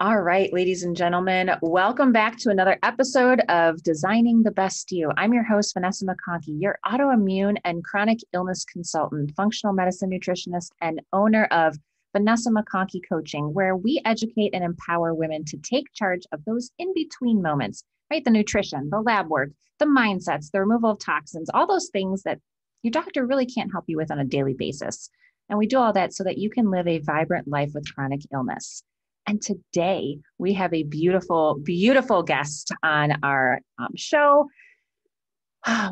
All right, ladies and gentlemen, welcome back to another episode of Designing the Best You. I'm your host, Vennessa McConkey, your autoimmune and chronic illness consultant, functional medicine nutritionist, and owner of Vennessa McConkey Coaching, where we educate and empower women to take charge of those in-between moments, right? The nutrition, the lab work, the mindsets, the removal of toxins, all those things that your doctor really can't help you with on a daily basis. And we do all that so that you can live a vibrant life with chronic illness. And today we have a beautiful, beautiful guest on our show.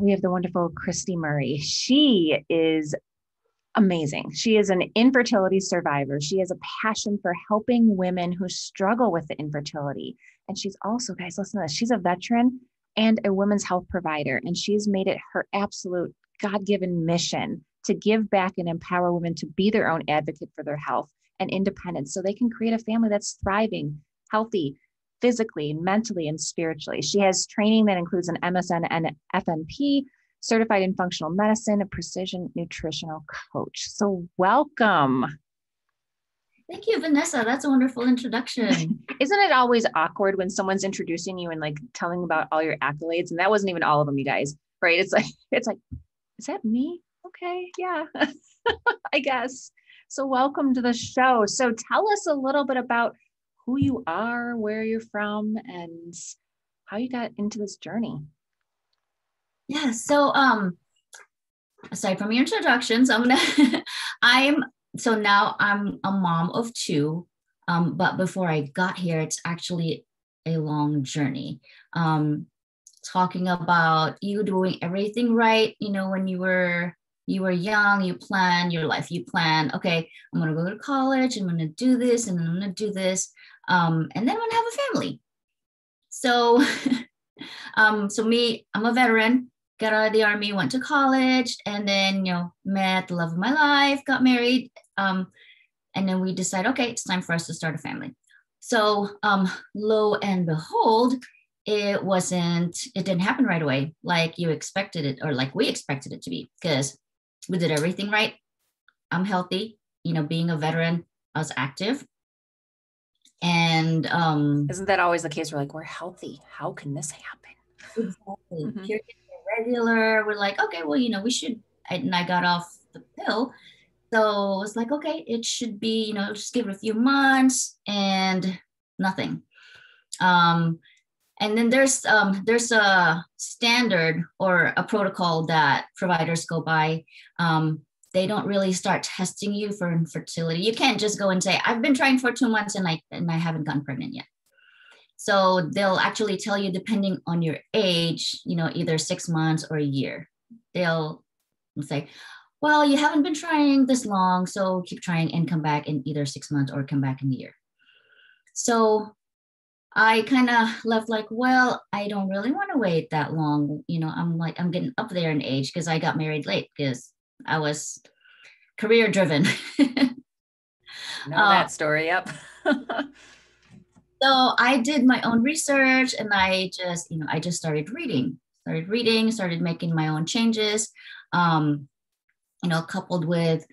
We have the wonderful Cristy Murray. She is amazing. She is an infertility survivor. She has a passion for helping women who struggle with the infertility. And she's also, guys, listen to this. She's a veteran and a women's health provider. And she's made it her absolute God-given mission to give back and empower women to be their own advocate for their health and independence so they can create a family that's thriving, healthy, physically, mentally, and spiritually. She has training that includes an MSN and FNP, certified in functional medicine, a precision nutritional coach. So welcome. Thank you, Vanessa. That's a wonderful introduction. Isn't it always awkward when someone's introducing you and like telling about all your accolades? And that wasn't even all of them, you guys, right? It's like, is that me? Okay, yeah, I guess. So welcome to the show. So tell us a little bit about who you are, where you're from, and how you got into this journey. Yeah. So, aside from your introductions, now I'm a mom of two. But before I got here, it's actually a long journey. Talking about you doing everything right, when you were young, you plan your life, okay, I'm going to go to college, I'm going to do this, and then I'm going to do this. And then I'm going to have a family. So, so me, I'm a veteran, got out of the army, went to college, and then, met the love of my life, got married. And then we decided, okay, it's time for us to start a family. So, lo and behold, it didn't happen right away like you expected it, or like we expected it to be, because we did everything right. I'm healthy, being a veteran, I was active. And isn't that always the case? We're like, we're healthy. How can this happen? Exactly. Mm-hmm. Periods are regular. We're like, okay, well, we should. And I got off the pill. So it's like, okay, it should be, just give it a few months and nothing. And then there's a standard or a protocol that providers go by. They don't really start testing you for infertility. You can't just go and say, I've been trying for 2 months and I haven't gotten pregnant yet. So they'll actually tell you, depending on your age, either 6 months or a year. They'll say, well, you haven't been trying this long, so keep trying and come back in either 6 months or come back in a year. So I kind of left like, well, I don't really want to wait that long. I'm getting up there in age because I got married late because I was career driven. Know that story. Yep. So I did my own research and I just started reading, started making my own changes, coupled with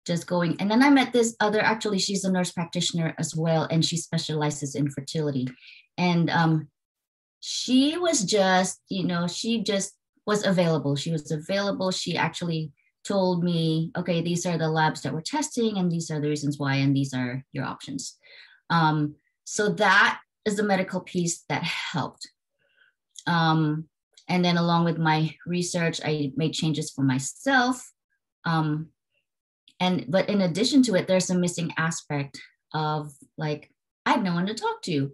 just going. And then I met this other, actually, she's a nurse practitioner as well, and she specializes in fertility. And she was just, she just was available. She was available. She actually told me, okay, these are the labs that we're testing, and these are the reasons why, and these are your options. So that is the medical piece that helped. And then along with my research, I made changes for myself. But in addition to it, there's a missing aspect of like, I have no one to talk to.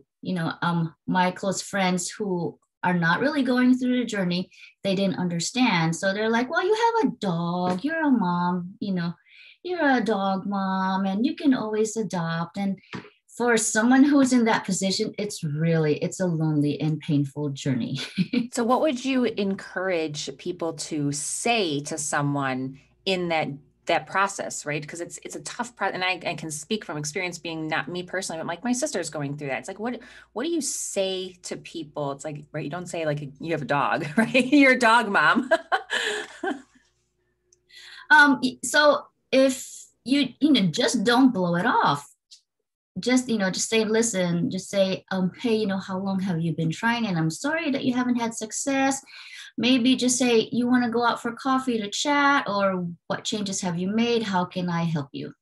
My close friends who are not really going through the journey, they didn't understand. So they're like, well, you have a dog, you're a mom, you're a dog mom, and you can always adopt. And for someone who's in that position, it's a lonely and painful journey. So what would you encourage people to say to someone in that process, right? Because it's a tough process, and I can speak from experience, being not me personally, but like my sister's going through that. It's like, what do you say to people? It's like, right, you don't say like you have a dog, right? You're a dog mom. So if you just don't blow it off. just, just say, listen, just say, hey, how long have you been trying? And I'm sorry that you haven't had success. Maybe just say, you want to go out for coffee to chat, or what changes have you made? How can I help you?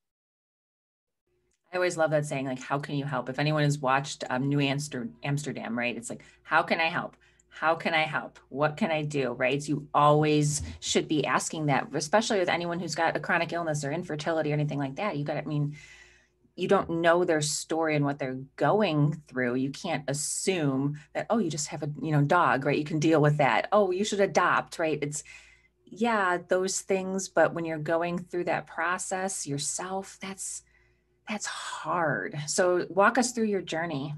I always love that saying, like, how can you help? If anyone has watched New Amsterdam, right? It's like, how can I help? How can I help? What can I do, right? So you always should be asking that, especially with anyone who's got a chronic illness or infertility or anything like that. You got to, I mean, you don't know their story and what they're going through. You can't assume that, oh, you just have a, dog, right? You can deal with that. Oh, you should adopt, right? It's, yeah, those things. But when you're going through that process yourself, that's hard. So walk us through your journey.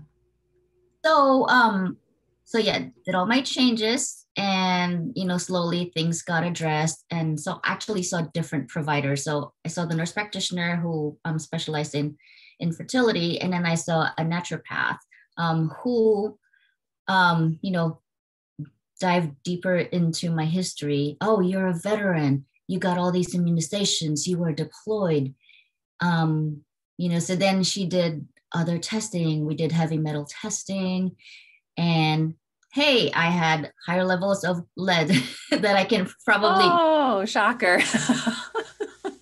So yeah, did all my changes, and slowly things got addressed. And so actually saw different providers. So I saw the nurse practitioner who specialized in infertility, and then I saw a naturopath who you know dive deeper into my history. Oh, you're a veteran. You got all these immunizations. You were deployed. So then she did other testing. We did heavy metal testing, and hey, I had higher levels of lead that I can probably. Oh, shocker.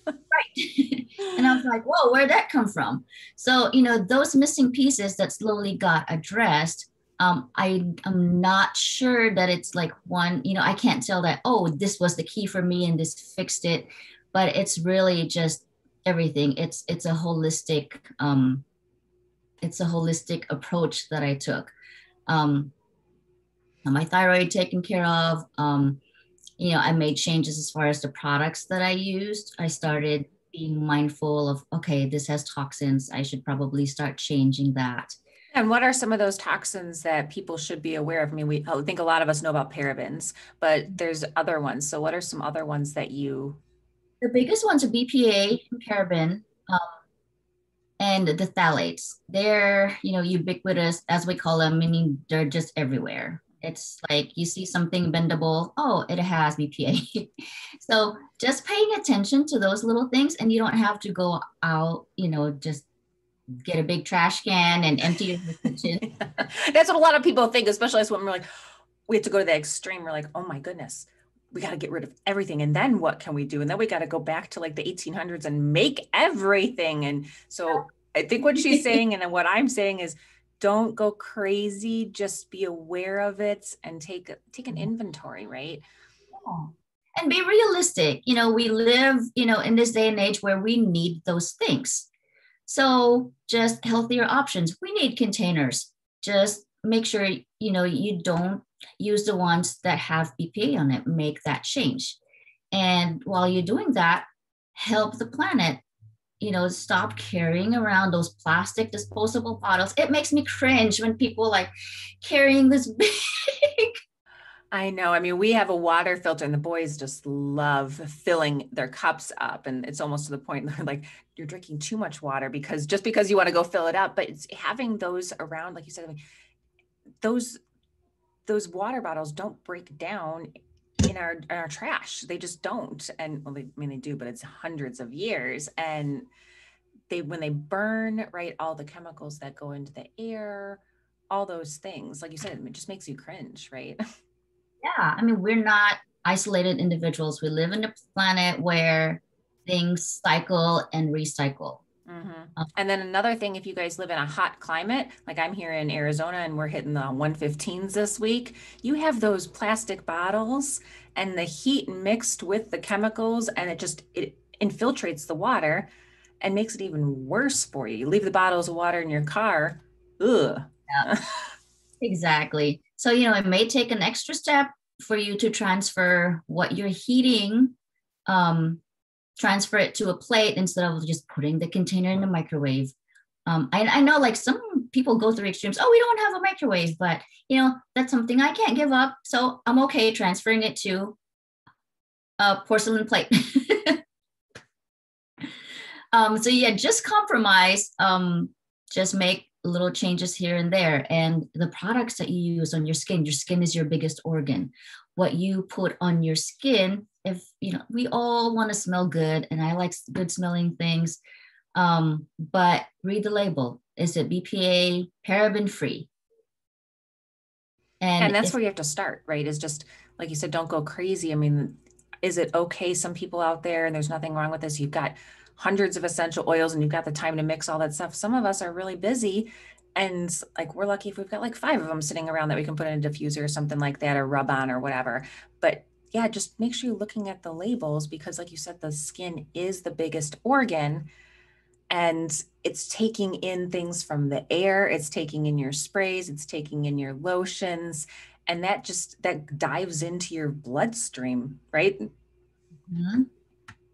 Right. And I was like, whoa, where'd that come from? So, those missing pieces that slowly got addressed. I'm not sure that it's like one, I can't tell that, oh, this was the key for me and this fixed it, but it's really just everything. It's a holistic approach that I took. My thyroid taken care of. I made changes as far as the products that I used. I started being mindful of, okay, this has toxins. I should probably start changing that. And what are some of those toxins that people should be aware of? I mean, I think a lot of us know about parabens, but there's other ones. So what are some other ones that you? The biggest ones are BPA and paraben, and the phthalates. They're, ubiquitous, as we call them, meaning they're just everywhere. It's like you see something bendable, oh, it has BPA. So just paying attention to those little things, and you don't have to go out, just get a big trash can and empty your kitchen. That's what a lot of people think, especially as when we're like, we have to go to the extreme. We're like, oh my goodness, we got to get rid of everything. And then what can we do? And then we got to go back to like the 1800s and make everything. And so I think what she's saying and what I'm saying is, don't go crazy, just be aware of it and take an inventory, right? Yeah. And be realistic. We live, in this day and age where we need those things. So just healthier options. We need containers. Just make sure, you don't use the ones that have BPA on it. Make that change. And while you're doing that, help the planet. Stop carrying around those plastic disposable bottles. It makes me cringe when people like carrying this big. I know. I mean, we have a water filter and the boys just love filling their cups up. And it's almost to the point where like, you're drinking too much water because you want to go fill it up, but it's having those around, like you said, I mean, those water bottles don't break down in our trash. They just don't. And well, they do, but it's hundreds of years. And when they burn, right, all the chemicals that go into the air, all those things, like you said, it just makes you cringe, right? Yeah, I mean, we're not isolated individuals. We live in a planet where things cycle and recycle. Mm-hmm. And then another thing, if you guys live in a hot climate, like I'm here in Arizona and we're hitting the 115s this week, you have those plastic bottles and the heat mixed with the chemicals, and it infiltrates the water and makes it even worse for you. You leave the bottles of water in your car. Ugh. Yeah, exactly. So, it may take an extra step for you to transfer what you're heating, transfer it to a plate instead of just putting the container in the microwave. I know like some people go through extremes. Oh, we don't have a microwave, but that's something I can't give up. So I'm okay transferring it to a porcelain plate. So yeah, just compromise. Just make little changes here and there. And the products that you use on your skin is your biggest organ. What you put on your skin, if we all want to smell good, and I like good smelling things, but read the label. is it BPA, paraben free. And that's where you have to start, right? Is just, like you said, don't go crazy. I mean, is it okay? Some people out there, and there's nothing wrong with this, you've got hundreds of essential oils and you've got the time to mix all that stuff. Some of us are really busy, and like, we're lucky if we've got like 5 of them sitting around that we can put in a diffuser or something like that, or rub on or whatever. But yeah, just make sure you're looking at the labels, because like you said, the skin is the biggest organ, and it's taking in things from the air, it's taking in your sprays, it's taking in your lotions, and that dives into your bloodstream, right? Mm-hmm.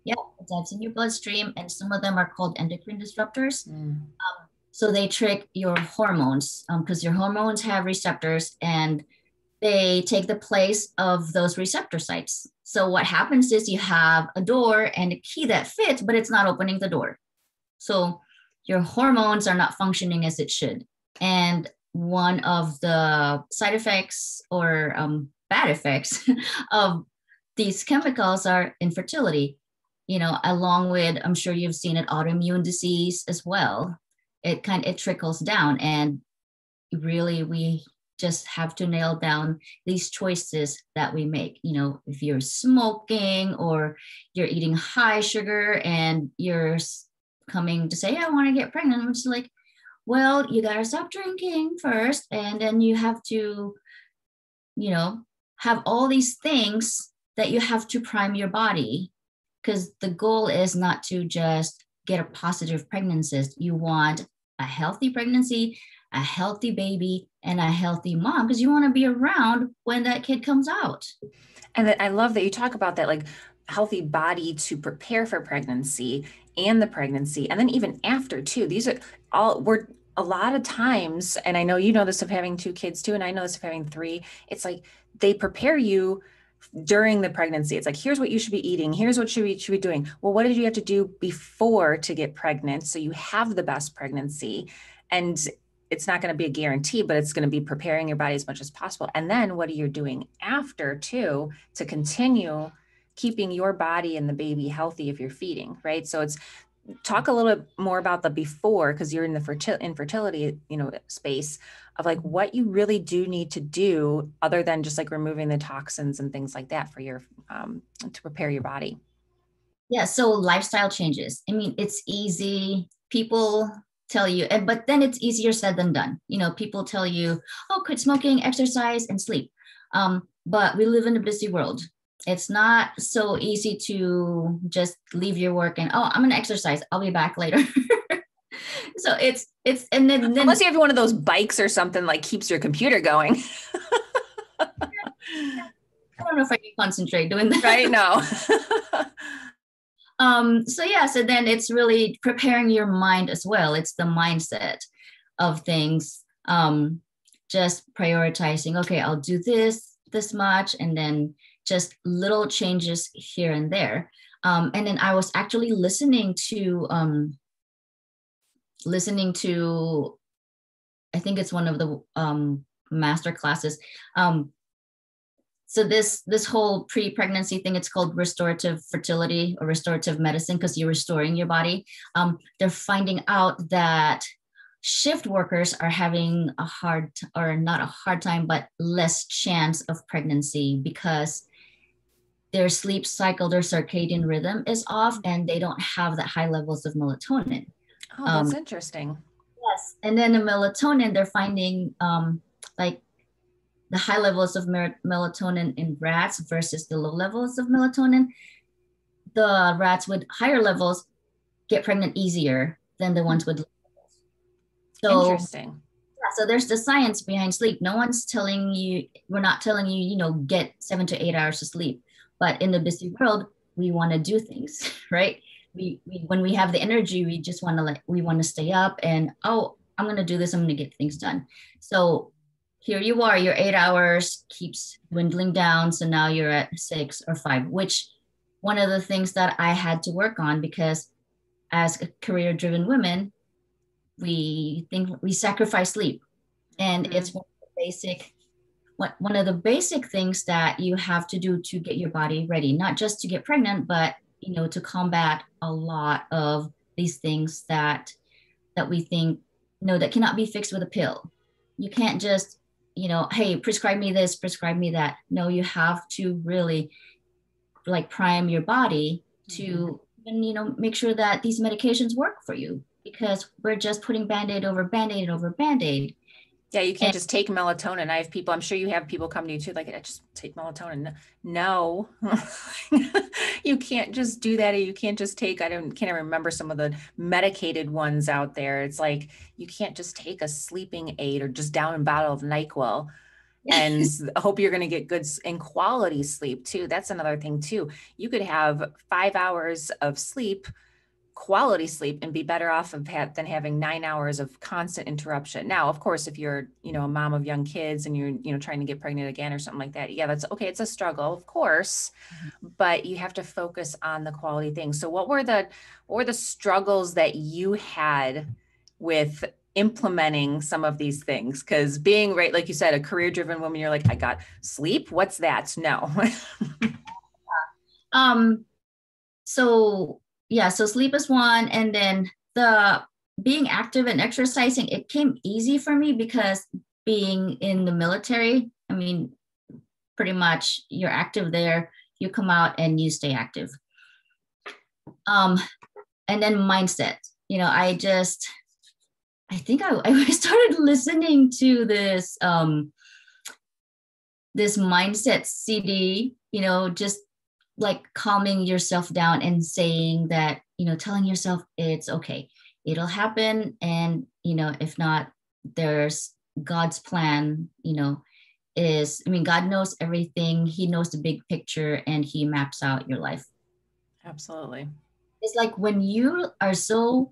Yeah, it dives in your bloodstream, and some of them are called endocrine disruptors. So they trick your hormones, because your hormones have receptors, and they take the place of those receptor sites. So what happens is you have a door and a key that fits, but it's not opening the door. So your hormones are not functioning as it should. And one of the side effects, or bad effects of these chemicals, are infertility, along with, I'm sure you've seen it, autoimmune disease as well. It trickles down, and really, we just have to nail down these choices that we make. If you're smoking, or you're eating high sugar, and you're coming to say, I want to get pregnant, I'm just like, well, you got to stop drinking first. And then you have to, have all these things that you have to prime your body, because the goal is not to just get a positive pregnancy. You want a healthy pregnancy, a healthy baby, and a healthy mom, because you want to be around when that kid comes out. And I love that you talk about that, like, healthy body to prepare for pregnancy and the pregnancy, and then even after too. These are all, we're a lot of times, and I know you know this of having 2 kids too, and I know this of having 3, it's like they prepare you during the pregnancy. It's like, here's what you should be eating, here's what you should be doing. Well, what did you have to do before to get pregnant so you have the best pregnancy? And it's not going to be a guarantee, but it's going to be preparing your body as much as possible. And then what are you doing after too, to continue keeping your body and the baby healthy if you're feeding, right? So it's, talk a little bit more about the before, because you're in the infertility, space of like what you really do need to do, other than just like removing the toxins and things like that for your, to prepare your body. Yeah. So lifestyle changes. I mean, it's easy. People tell you, but then it's easier said than done. People tell you, oh, quit smoking, exercise, and sleep. But we live in a busy world. It's not so easy to just leave your work and, oh, I'm going to exercise, I'll be back later. So it's, and then unless you have one of those bikes or something like keeps your computer going. I don't know if I can concentrate doing that. Right? No. So then it's really preparing your mind as well. It's the mindset of things. Just prioritizing, okay, I'll do this much, and then just little changes here and there. And then I was actually listening to, I think it's one of the master classes. So this whole pre-pregnancy thing, it's called restorative fertility or restorative medicine, because you're restoring your body. They're finding out that shift workers are having not a hard time, but less chance of pregnancy, because their sleep cycle, their circadian rhythm is off, and they don't have that high levels of melatonin. Oh, that's interesting. Yes. And then the melatonin, they're finding like the high levels of melatonin in rats versus the low levels of melatonin. The rats with higher levels get pregnant easier than the ones with low levels. So, interesting. Yeah, so there's the science behind sleep. No one's telling you, we're not telling you, get 7 to 8 hours of sleep. But in the busy world, we want to do things, right? We when we have the energy, we just want to stay up and, oh, I'm going to do this, I'm going to get things done. So here you are, your 8 hours keeps dwindling down. So now you're at 6 or 5, which one of the things that I had to work on, because as career-driven women, we think we sacrifice sleep. And it's one of the basic things that you have to do to get your body ready, not just to get pregnant, but to combat a lot of these things that we think that cannot be fixed with a pill. You can't just, hey, prescribe me this, prescribe me that. No, you have to really like prime your body to, and make sure that these medications work for you, because we're just putting band-aid over band-aid over band-aid. Yeah, you can't just take melatonin. I have people, I'm sure you have people come to you too, like, I just take melatonin. No, you can't just do that. You can't just take, can't remember some of the medicated ones out there. It's like, you can't just take a sleeping aid or just down a bottle of NyQuil and hope you're going to get good and quality sleep too. That's another thing too. You could have 5 hours of sleep, quality sleep, and be better off of than having 9 hours of constant interruption. Now, of course, if you're, a mom of young kids and you're, trying to get pregnant again or something like that, yeah, that's okay. It's a struggle, of course, but you have to focus on the quality things. So what were the struggles that you had with implementing some of these things? Because being, right, like you said, a career-driven woman, you're like, I got sleep. What's that? No. So yeah, so sleep is one. And then the being active and exercising, it came easy for me because being in the military, I mean, pretty much you're active there, you come out and you stay active. And then mindset, I think I started listening to this, this mindset CD, just like calming yourself down and saying that, telling yourself it's okay, it'll happen. And, if not, there's God's plan, God knows everything. He knows the big picture and he maps out your life. Absolutely. It's like when you are so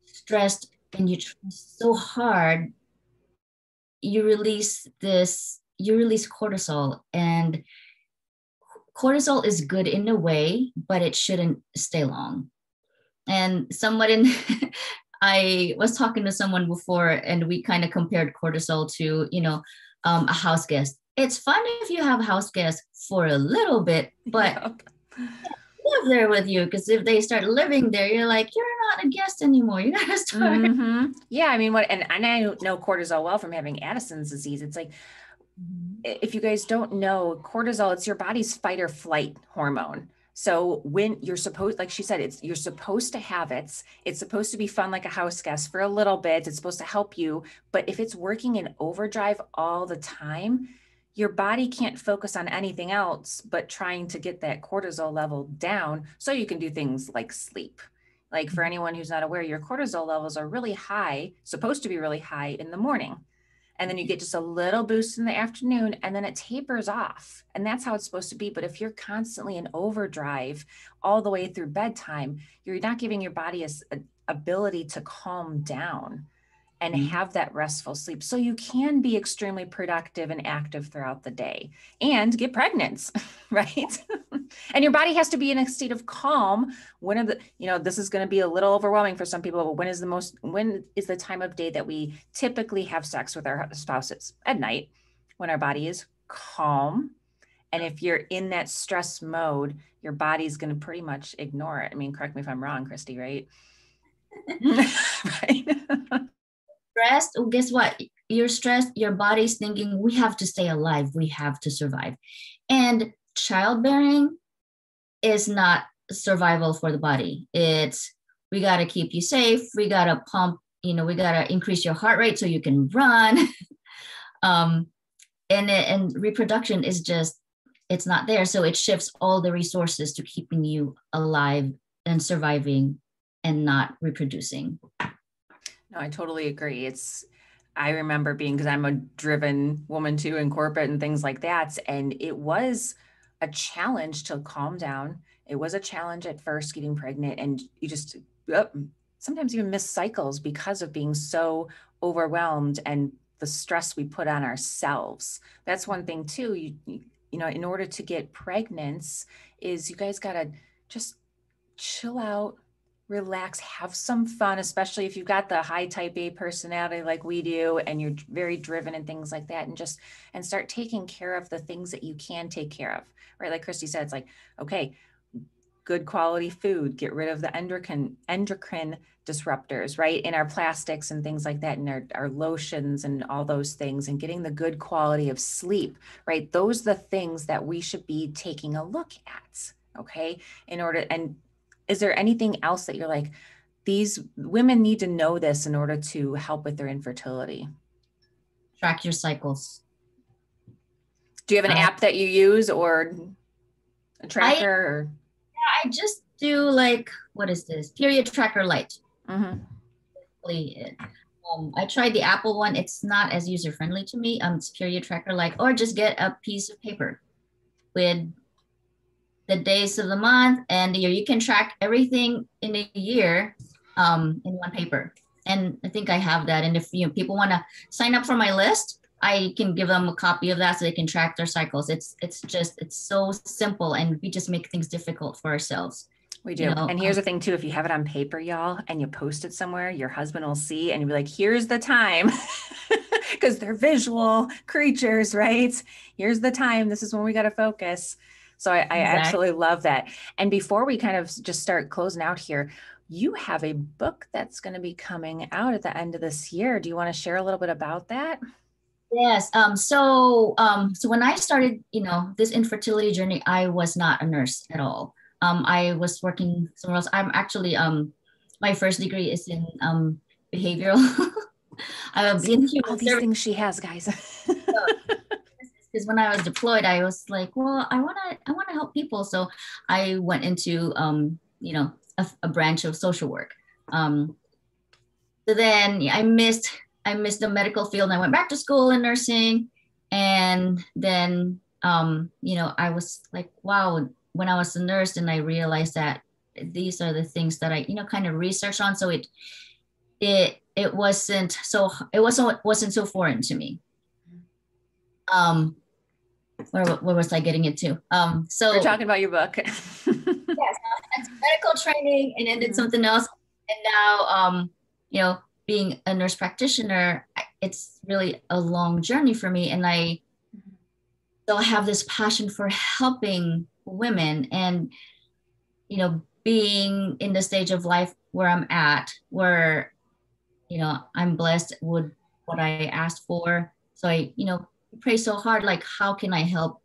stressed and you try so hard, you release cortisol, and cortisol is good in a way, but it shouldn't stay long. And I was talking to someone before, and we kind of compared cortisol to, a house guest. It's fun if you have a house guest for a little bit, but live there with you, because if they start living there, you're like, you're not a guest anymore. You gotta start. Yeah, I mean, and I know cortisol well from having Addison's disease. It's like, if you guys don't know, cortisol, it's your body's fight or flight hormone. So when you're supposed, like she said, you're supposed to have it. It's supposed to be fun, like a house guest for a little bit. It's supposed to help you. But if it's working in overdrive all the time, your body can't focus on anything else but trying to get that cortisol level down so you can do things like sleep. Like, for anyone who's not aware, your cortisol levels are really high, supposed to be really high in the morning. And then you get just a little boost in the afternoon, and then it tapers off. And that's how it's supposed to be. But if you're constantly in overdrive all the way through bedtime, you're not giving your body a ability to calm down and have that restful sleep. So you can be extremely productive and active throughout the day and get pregnant, right? And your body has to be in a state of calm. This is going to be a little overwhelming for some people, but when is the time of day that we typically have sex with our spouses? At night, when our body is calm. And if you're in that stress mode, your body's going to pretty much ignore it. I mean, correct me if I'm wrong, Cristy, right? Right. Stressed, guess what? You're stressed, your body's thinking, we have to stay alive, we have to survive. And childbearing is not survival for the body. It's, we got to keep you safe, we got to pump, we got to increase your heart rate so you can run. And reproduction is just, it's not there. So it shifts all the resources to keeping you alive and surviving and not reproducing. No, I totally agree. I remember because I'm a driven woman too in corporate and things like that. And it was a challenge to calm down. It was a challenge at first getting pregnant, and you just sometimes even miss cycles because of being so overwhelmed and the stress we put on ourselves. That's one thing too. In order to get pregnant, is you guys got to just chill out, relax, have some fun, especially if you've got the high type A personality like we do, and you're very driven and things like that, and start taking care of the things that you can take care of, right? Like Cristy said, it's like, okay, good quality food, get rid of the endocrine disruptors, right? In our plastics and things like that, and our lotions and all those things, and getting the good quality of sleep, right? Those are the things that we should be taking a look at, okay? And is there anything else that you're like, these women need to know this in order to help with their infertility? Track your cycles. Do you have an app that you use or a tracker? I just do like, what is this? Period Tracker Lite. Mm-hmm. I tried the Apple one. It's not as user friendly to me. It's Period Tracker Lite, or just get a piece of paper with the days of the month and the year. You can track everything in a year in one paper. And I think I have that. And if people want to sign up for my list, I can give them a copy of that so they can track their cycles. It's so simple, and we just make things difficult for ourselves. We do. And here's the thing too, if you have it on paper, y'all, and you post it somewhere, your husband will see and you'll be like, here's the time, because they're visual creatures, right? Here's the time. This is when we got to focus. So I absolutely love that. And before we kind of just start closing out here, you have a book that's going to be coming out at the end of this year. Do you want to share a little bit about that? Yes. So when I started, this infertility journey, I was not a nurse at all. I was working somewhere else. I'm actually, my first degree is in behavioral. All these things she has, guys. Because when I was deployed, I was like, well, I want to help people. So I went into, a branch of social work. So then I missed the medical field, and I went back to school in nursing. And then, I was like, wow, when I was a nurse, and I realized that these are the things that I, kind of researched on. So it wasn't so foreign to me. Where was I getting it to? So we're talking about your book. Yes, medical training, and then did something else. And now, being a nurse practitioner, it's really a long journey for me. And I still have this passion for helping women, and, being in the stage of life where I'm at, where, I'm blessed with what I asked for. So I, pray so hard, like, how can I help?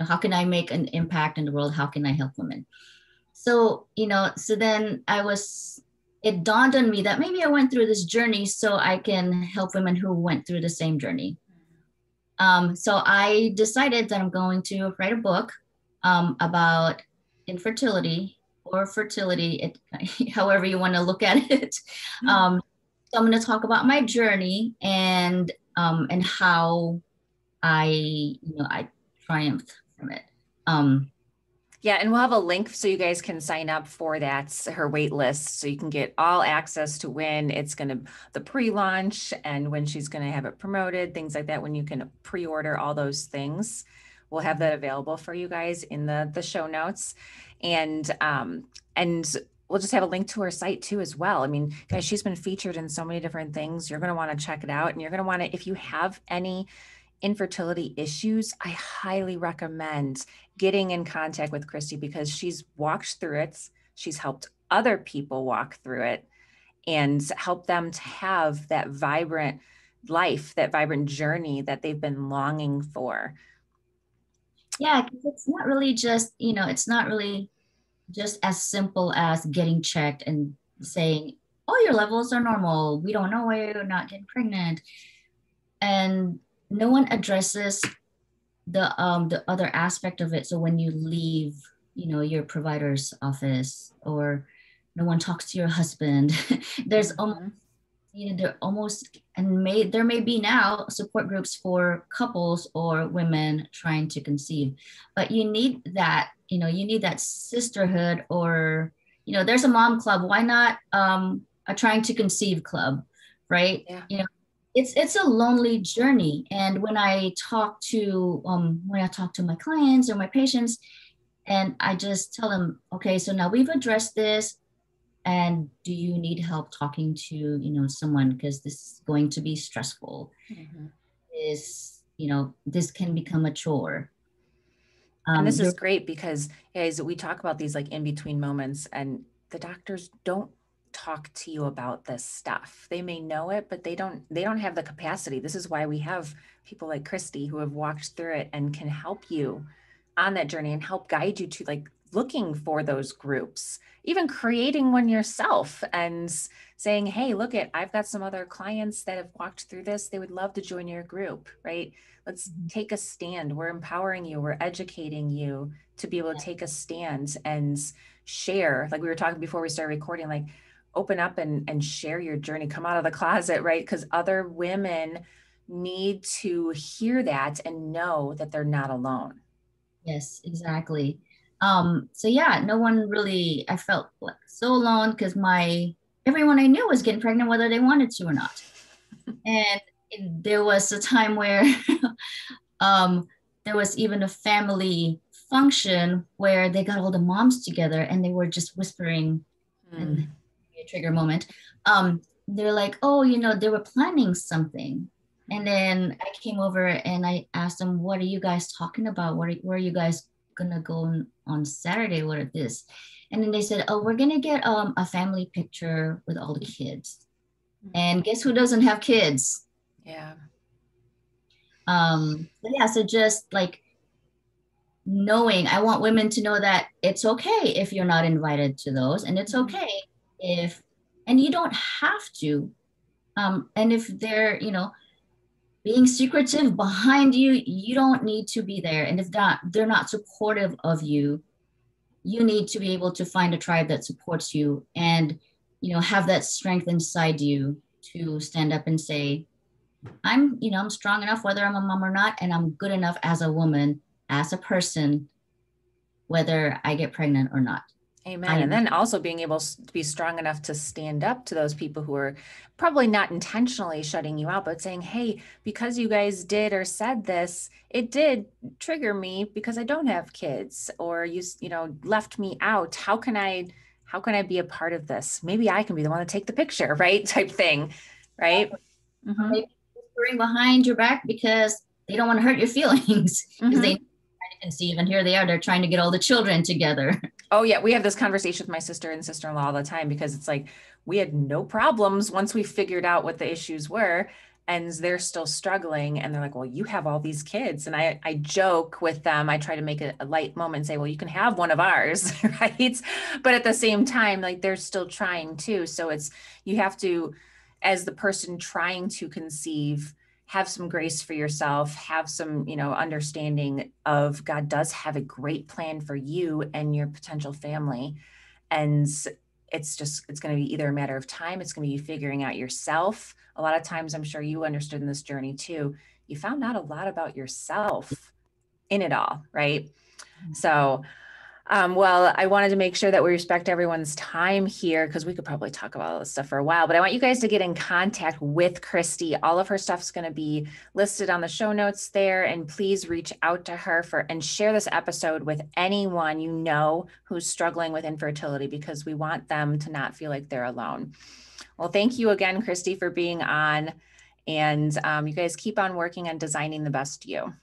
How can I make an impact in the world? How can I help women? So, so then it dawned on me that maybe I went through this journey so I can help women who went through the same journey. So I decided that I'm going to write a book about infertility or fertility, however you want to look at it. So I'm going to talk about my journey and how I triumphed from it. Yeah, and we'll have a link so you guys can sign up for that, her wait list, so you can get all access to when it's the pre-launch and when she's going to have it promoted, things like that, when you can pre-order all those things. We'll have that available for you guys in the show notes. And we'll just have a link to her site too as well. I mean, guys, she's been featured in so many different things. You're going to want to check it out, and you're going to want to, if you have any infertility issues, I highly recommend getting in contact with Cristy, because she's walked through it. She's helped other people walk through it and help them to have that vibrant life, that vibrant journey that they've been longing for. Yeah, because it's not really just, it's not really just as simple as getting checked and saying, oh, your levels are normal. We don't know why you're not getting pregnant. And no one addresses the other aspect of it. So when you leave, your provider's office, or no one talks to your husband, there's there may be now support groups for couples or women trying to conceive, but you need that, you need that sisterhood, or, there's a mom club. Why not a trying to conceive club, right? Yeah. It's a lonely journey. And when I talk to my clients or my patients, and I just tell them, okay, so now we've addressed this, and do you need help talking to someone, because this is going to be stressful. This can become a chore. And this is great because, guys, we talk about these like in between moments, and the doctors don't talk to you about this stuff. They may know it, but they don't have the capacity. This is why we have people like Cristy who have walked through it and can help you on that journey and help guide you to like looking for those groups, even creating one yourself and saying, hey, look I've got some other clients that have walked through this. They would love to join your group, right? Let's take a stand. We're empowering you. We're educating you to be able to take a stand and share. Like we were talking before we started recording, like open up and share your journey, come out of the closet, right? Because other women need to hear that and know that they're not alone. Yes, exactly. So yeah, no one really, I felt like so alone because everyone I knew was getting pregnant whether they wanted to or not. And there was a time where there was even a family function where they got all the moms together and they were just whispering and a trigger moment. They're like, oh, they were planning something. And then I came over and I asked them, what are you guys talking about? Where are you guys gonna go on Saturday? What is this? And then they said, oh, we're gonna get a family picture with all the kids. And guess who doesn't have kids? Yeah. So just like knowing, I want women to know that it's okay if you're not invited to those, and it's okay and you don't have to. And if they're, being secretive behind you, you don't need to be there. And if they're not supportive of you, you need to be able to find a tribe that supports you and, have that strength inside you to stand up and say, I'm strong enough whether I'm a mom or not, and I'm good enough as a woman, as a person, whether I get pregnant or not. Amen. And then also being able to be strong enough to stand up to those people who are probably not intentionally shutting you out, but saying, hey, because you guys did or said this, it did trigger me because I don't have kids, or you left me out. How can I be a part of this? Maybe I can be the one to take the picture, right? Type thing, right? Mm-hmm. Maybe whispering behind your back because they don't want to hurt your feelings because they conceive, and here they are, they're trying to get all the children together. Oh yeah, we have this conversation with my sister and sister-in-law all the time because it's like we had no problems once we figured out what the issues were, and they're still struggling, and they're like, well, you have all these kids. And I joke with them, I try to make a light moment and say, well, you can have one of ours, right? But at the same time, like they're still trying too. So you have to, as the person trying to conceive, have some grace for yourself, have some, understanding of God does have a great plan for you and your potential family. And it's going to be either a matter of time. It's going to be you figuring out yourself. A lot of times, I'm sure you understood in this journey too, you found out a lot about yourself in it all, right? So, well, I wanted to make sure that we respect everyone's time here because we could probably talk about all this stuff for a while, but I want you guys to get in contact with Cristy. All of her stuff is going to be listed on the show notes there, and please reach out to her and share this episode with anyone you know who's struggling with infertility, because we want them to not feel like they're alone. Well, thank you again, Cristy, for being on, and you guys keep on working on designing the best you.